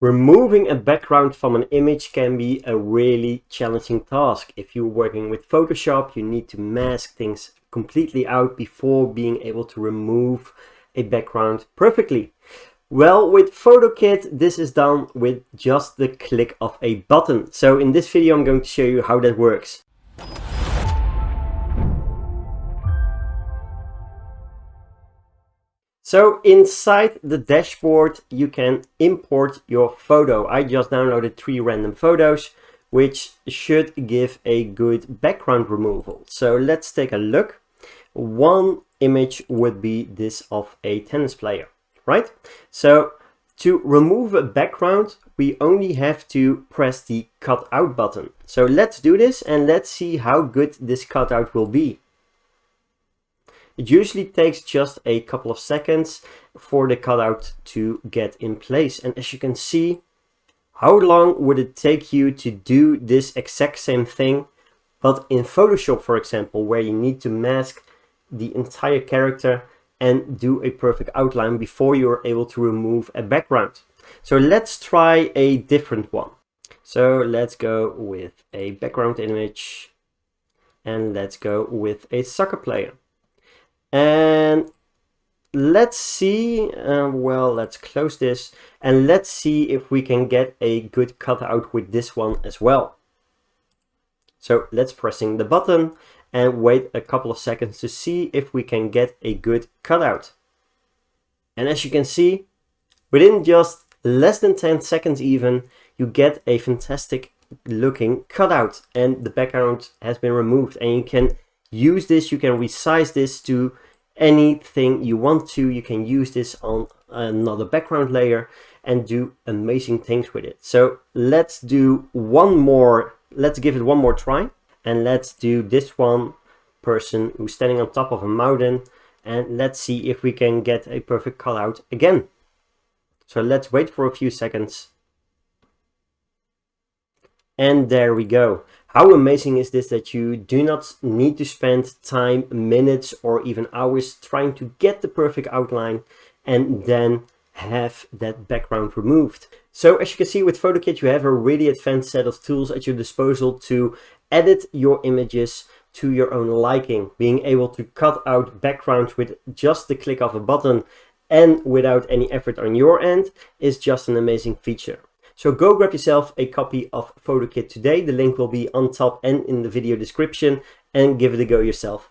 Removing a background from an image can be a really challenging task. If you're working with Photoshop, you need to mask things completely out before being able to remove a background perfectly. Well, with PhotoKit, this is done with just the click of a button. So in this video, I'm going to show you how that works. So inside the dashboard, you can import your photo. I just downloaded 3 random photos, which should give a good background removal. So let's take a look. One image would be this of a tennis player, right? So to remove a background, we only have to press the cut out button. So let's do this and let's see how good this cutout will be. It usually takes just a couple of seconds for the cutout to get in place. And as you can see, how long would it take you to do this exact same thing? But in Photoshop, for example, where you need to mask the entire character and do a perfect outline before you're able to remove a background. So let's try a different one. So let's go with a background image and let's go with a soccer player. And let's see, well, let's close this and let's see if we can get a good cutout with this one as well. So let's pressing the button and wait a couple of seconds to see if we can get a good cutout. And as you can see, within just less than 10 seconds even, you get a fantastic looking cutout and the background has been removed. And you can use this, you can resize this to anything you want to. You can use this on another background layer and do amazing things with it. So let's do one more, let's give it one more try. And let's do this one person who's standing on top of a mountain. And let's see if we can get a perfect cutout again. So let's wait for a few seconds. And there we go. How amazing is this that you do not need to spend time, minutes, or even hours trying to get the perfect outline and then have that background removed. So as you can see with PhotoKit, you have a really advanced set of tools at your disposal to edit your images to your own liking. Being able to cut out backgrounds with just the click of a button and without any effort on your end is just an amazing feature. So go grab yourself a copy of PhotoKit today. The link will be on top and in the video description, and give it a go yourself.